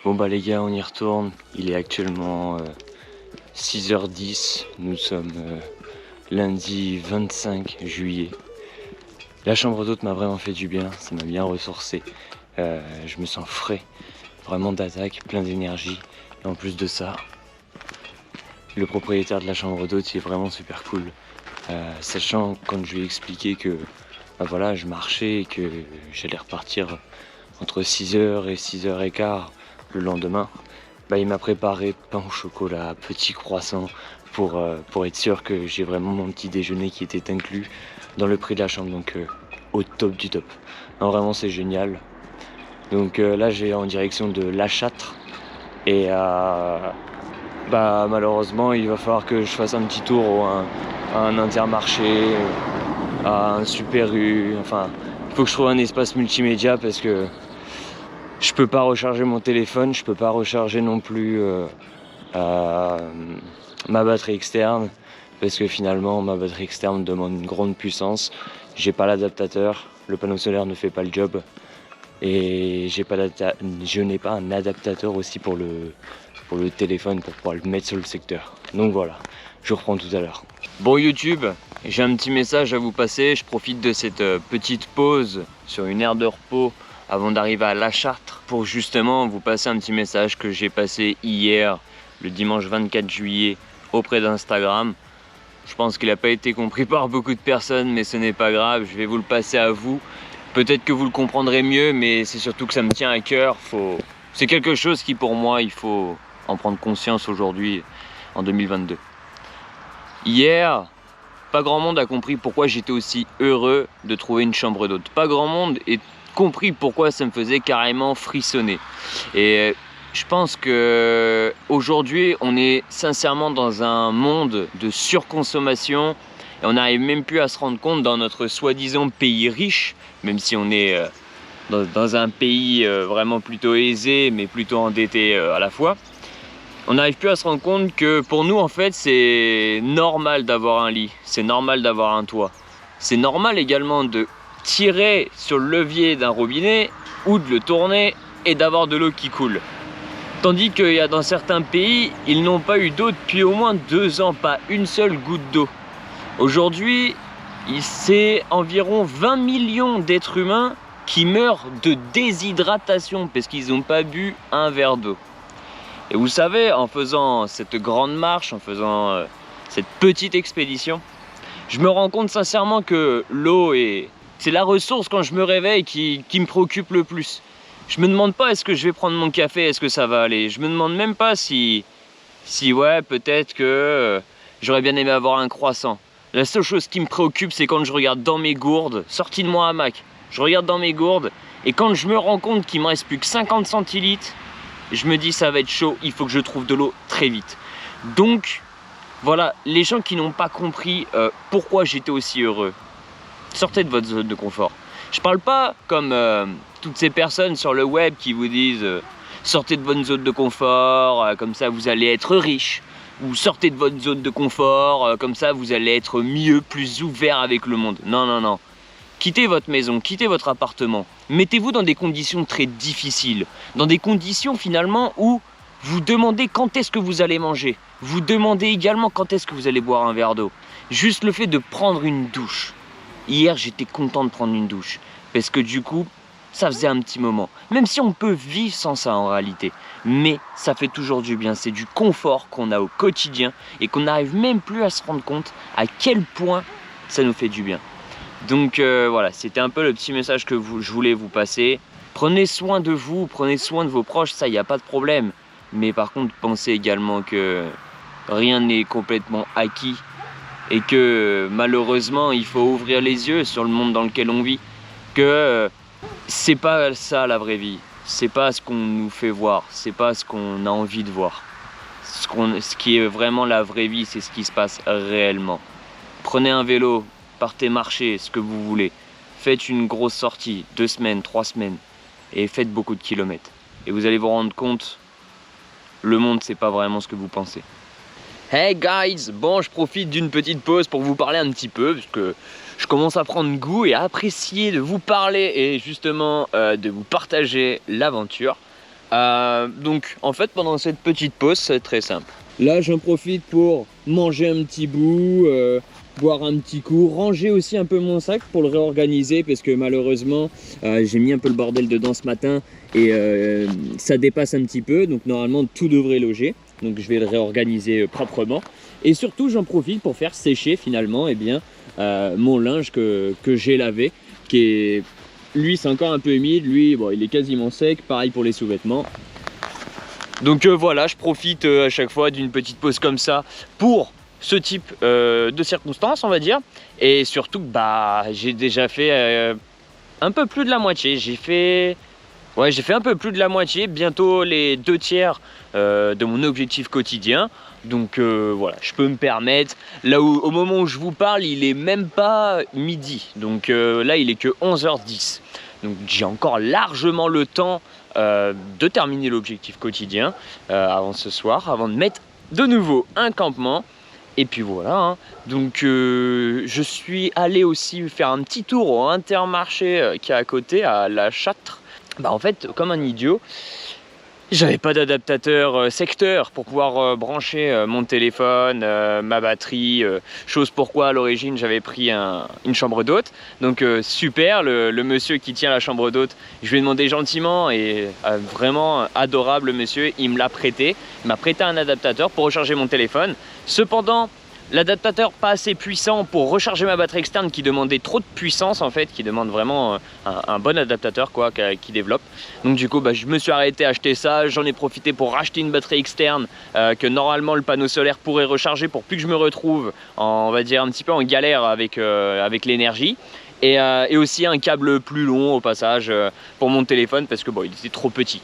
Bon bah les gars, on y retourne. Il est actuellement 6h10. Nous sommes lundi 25 juillet. La chambre d'hôte m'a vraiment fait du bien, ça m'a bien ressourcé. Je me sens frais, vraiment d'attaque, plein d'énergie. Et en plus de ça, le propriétaire de la chambre d'hôte il est vraiment super cool. Sachant quand je lui ai expliqué que bah voilà, je marchais et que j'allais repartir entre 6h et 6h15 le lendemain, bah, il m'a préparé pain au chocolat, petit croissant pour être sûr que j'ai vraiment mon petit déjeuner qui était inclus dans le prix de la chambre, donc au top du top. Non, vraiment c'est génial. Donc là j'ai en direction de La Châtre et bah, malheureusement il va falloir que je fasse un petit tour à un Intermarché, à un Super U, enfin il faut que je trouve un espace multimédia parce que je peux pas recharger mon téléphone, je peux pas recharger non plus ma batterie externe parce que finalement ma batterie externe demande une grande puissance. J'ai pas l'adaptateur, le panneau solaire ne fait pas le job et je n'ai pas un adaptateur aussi pour le téléphone pour pouvoir le mettre sur le secteur. Donc voilà, je reprends tout à l'heure. Bon YouTube, j'ai un petit message à vous passer. Je profite de cette petite pause sur une aire de repos avant d'arriver à La Châtre pour justement vous passer un petit message que j'ai passé hier, le dimanche 24 juillet, auprès d'Instagram. Je pense qu'il n'a pas été compris par beaucoup de personnes, mais ce n'est pas grave, je vais vous le passer à vous. Peut-être que vous le comprendrez mieux, mais c'est surtout que ça me tient à cœur. C'est quelque chose qui pour moi, il faut en prendre conscience aujourd'hui, en 2022. Hier, pas grand monde a compris pourquoi j'étais aussi heureux de trouver une chambre d'hôte. Pas grand monde ait compris pourquoi ça me faisait carrément frissonner. Et je pense que aujourd'hui, on est sincèrement dans un monde de surconsommation et on n'arrive même plus à se rendre compte dans notre soi-disant pays riche, même si on est dans un pays vraiment plutôt aisé, mais plutôt endetté à la fois. On n'arrive plus à se rendre compte que pour nous, en fait, c'est normal d'avoir un lit, c'est normal d'avoir un toit. C'est normal également de tirer sur le levier d'un robinet ou de le tourner et d'avoir de l'eau qui coule. Tandis qu'il y a dans certains pays, ils n'ont pas eu d'eau depuis au moins 2 ans, pas une seule goutte d'eau. Aujourd'hui, c'est environ 20 millions d'êtres humains qui meurent de déshydratation parce qu'ils n'ont pas bu un verre d'eau. Et vous savez, en faisant cette grande marche, en faisant cette petite expédition, je me rends compte sincèrement que l'eau c'est la ressource quand je me réveille qui me préoccupe le plus. Je me demande pas est-ce que je vais prendre mon café, est-ce que ça va aller. Je me demande même pas si ouais, peut-être que j'aurais bien aimé avoir un croissant. La seule chose qui me préoccupe, c'est quand je regarde dans mes gourdes, sorti de mon hamac, je regarde dans mes gourdes, et quand je me rends compte qu'il me reste plus que 50 centilitres, je me dis ça va être chaud, il faut que je trouve de l'eau très vite. Donc voilà, les gens qui n'ont pas compris pourquoi j'étais aussi heureux, sortez de votre zone de confort. Je parle pas comme toutes ces personnes sur le web qui vous disent sortez de votre zone de confort, comme ça vous allez être riche. Ou sortez de votre zone de confort, comme ça vous allez être mieux, plus ouvert avec le monde. Non, non, non. Quittez votre maison, quittez votre appartement. Mettez-vous dans des conditions très difficiles. Dans des conditions finalement où vous demandez quand est-ce que vous allez manger. Vous demandez également quand est-ce que vous allez boire un verre d'eau. Juste le fait de prendre une douche. Hier, j'étais content de prendre une douche. Parce que du coup, ça faisait un petit moment. Même si on peut vivre sans ça en réalité. Mais ça fait toujours du bien. C'est du confort qu'on a au quotidien et qu'on n'arrive même plus à se rendre compte à quel point ça nous fait du bien. Donc voilà, c'était un peu le petit message que je voulais vous passer. Prenez soin de vous, prenez soin de vos proches, ça, il n'y a pas de problème. Mais par contre, pensez également que rien n'est complètement acquis et que malheureusement, il faut ouvrir les yeux sur le monde dans lequel on vit. Que c'est pas ça la vraie vie, c'est pas ce qu'on nous fait voir, c'est pas ce qu'on a envie de voir. Ce qui est vraiment la vraie vie, c'est ce qui se passe réellement. Prenez un vélo, partez marcher, ce que vous voulez. Faites une grosse sortie, 2 semaines, 3 semaines, et faites beaucoup de kilomètres. Et vous allez vous rendre compte, le monde c'est pas vraiment ce que vous pensez. Hey guys, bon je profite d'une petite pause pour vous parler un petit peu, parce que je commence à prendre goût et à apprécier de vous parler et justement de vous partager l'aventure. Donc en fait pendant cette petite pause c'est très simple. Là j'en profite pour manger un petit bout, boire un petit coup, ranger aussi un peu mon sac pour le réorganiser parce que malheureusement j'ai mis un peu le bordel dedans ce matin et ça dépasse un petit peu, donc normalement tout devrait loger, donc je vais le réorganiser proprement. Et surtout j'en profite pour faire sécher finalement mon linge que j'ai lavé, qui est, lui c'est encore un peu humide, lui bon, il est quasiment sec, pareil pour les sous-vêtements. Donc voilà, je profite à chaque fois d'une petite pause comme ça pour ce type de circonstances on va dire. Et surtout bah j'ai déjà fait un peu plus de la moitié, j'ai fait un peu plus de la moitié, bientôt les 2/3 de mon objectif quotidien. Donc voilà, je peux me permettre, là où au moment où je vous parle il est même pas midi, donc là il est que 11h10, donc j'ai encore largement le temps de terminer l'objectif quotidien avant ce soir, avant de mettre de nouveau un campement. Et puis voilà, hein. Donc je suis allé aussi faire un petit tour au Intermarché qui est à côté, à La Châtre. Bah en fait, comme un idiot, j'avais pas d'adaptateur secteur pour pouvoir brancher mon téléphone, ma batterie, chose pourquoi à l'origine j'avais pris une chambre d'hôte. Donc super, le monsieur qui tient la chambre d'hôte, je lui ai demandé gentiment et vraiment adorable le monsieur, il me l'a prêté. Il m'a prêté un adaptateur pour recharger mon téléphone. Cependant, l'adaptateur pas assez puissant pour recharger ma batterie externe qui demandait trop de puissance en fait, qui demande vraiment un bon adaptateur quoi, qui développe. Donc du coup bah, je me suis arrêté à acheter ça, j'en ai profité pour racheter une batterie externe que normalement le panneau solaire pourrait recharger pour plus que je me retrouve on va dire un petit peu en galère avec l'énergie. Et aussi un câble plus long au passage pour mon téléphone parce que bon, il était trop petit.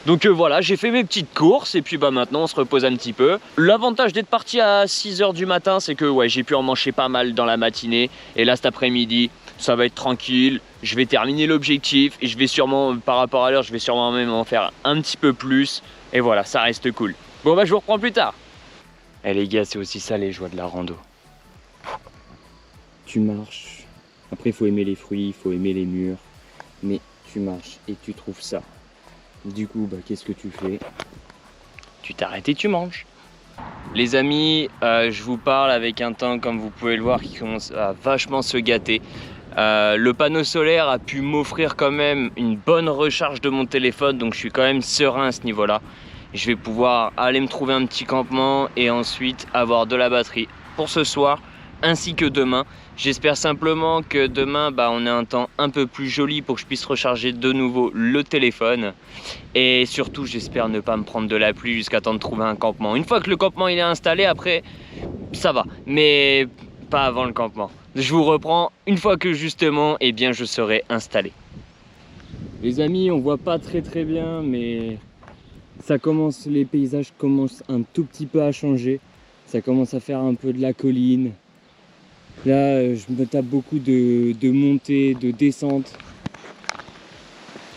Donc voilà, j'ai fait mes petites courses et puis bah maintenant on se repose un petit peu. L'avantage d'être parti à 6h du matin, c'est que ouais, j'ai pu en manger pas mal dans la matinée. Et là cet après-midi, ça va être tranquille. Je vais terminer l'objectif et je vais sûrement, par rapport à l'heure, je vais sûrement même en faire un petit peu plus. Et voilà, ça reste cool. Bon bah je vous reprends plus tard. Eh les gars, c'est aussi ça les joies de la rando. Tu marches, après il faut aimer les fruits, il faut aimer les murs, mais tu marches et tu trouves ça. Du coup, bah, qu'est-ce que tu fais? Tu t'arrêtes et tu manges. Les amis, je vous parle avec un temps, comme vous pouvez le voir, qui commence à vachement se gâter. Le panneau solaire a pu m'offrir quand même une bonne recharge de mon téléphone, donc je suis quand même serein à ce niveau-là. Je vais pouvoir aller me trouver un petit campement et ensuite avoir de la batterie pour ce soir ainsi que demain. J'espère simplement que demain on ait un temps un peu plus joli pour que je puisse recharger de nouveau le téléphone. Et surtout j'espère ne pas me prendre de la pluie jusqu'à temps de trouver un campement. Une fois que le campement il est installé, après ça va, mais pas avant le campement. Je vous reprends une fois que justement je serai installé. Les amis, on voit pas très bien, mais ça commence, les paysages commencent un tout petit peu à changer. Ça commence à faire un peu de la colline. Là, je me tape beaucoup de montées, de descentes.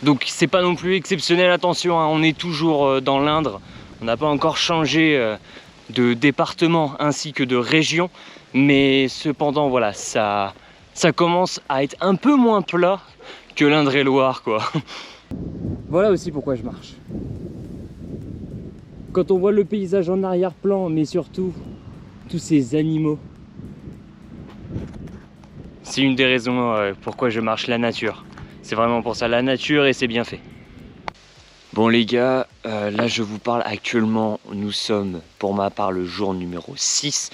Donc c'est pas non plus exceptionnel, attention, hein, on est toujours dans l'Indre. On n'a pas encore changé de département ainsi que de région. Mais cependant, voilà, ça commence à être un peu moins plat que l'Indre-et-Loire, quoi. Voilà aussi pourquoi je marche. Quand on voit le paysage en arrière-plan, mais surtout tous ces animaux. C'est une des raisons pourquoi je marche, la nature. C'est vraiment pour ça, la nature, et c'est bien fait. Bon les gars, là je vous parle actuellement, nous sommes pour ma part le jour numéro 6.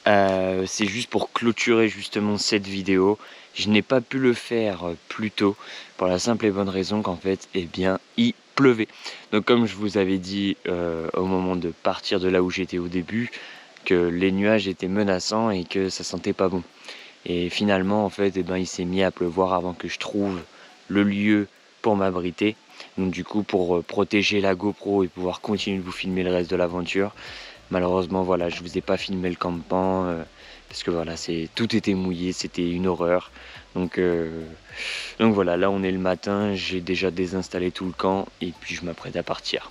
C'est juste pour clôturer justement cette vidéo. Je n'ai pas pu le faire plus tôt pour la simple et bonne raison qu'en fait, il pleuvait. Donc comme je vous avais dit au moment de partir de là où j'étais au début, que les nuages étaient menaçants et que ça sentait pas bon. Et finalement, en fait, il s'est mis à pleuvoir avant que je trouve le lieu pour m'abriter. Donc du coup, pour protéger la GoPro et pouvoir continuer de vous filmer le reste de l'aventure, malheureusement, voilà, je vous ai pas filmé le campement parce que voilà, tout était mouillé, c'était une horreur. Donc voilà, là on est le matin, j'ai déjà désinstallé tout le camp et puis je m'apprête à partir.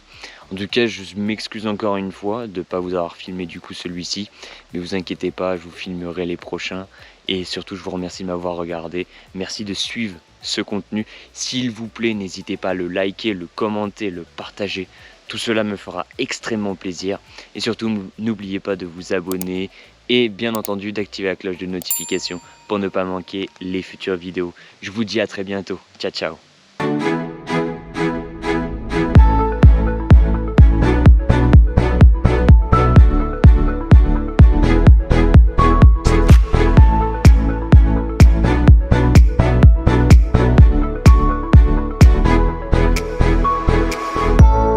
En tout cas, je m'excuse encore une fois de ne pas vous avoir filmé du coup celui-ci, mais vous inquiétez pas, je vous filmerai les prochains. Et surtout, je vous remercie de m'avoir regardé. Merci de suivre ce contenu. S'il vous plaît, n'hésitez pas à le liker, le commenter, le partager. Tout cela me fera extrêmement plaisir. Et surtout, n'oubliez pas de vous abonner et bien entendu d'activer la cloche de notification pour ne pas manquer les futures vidéos. Je vous dis à très bientôt. Ciao, ciao.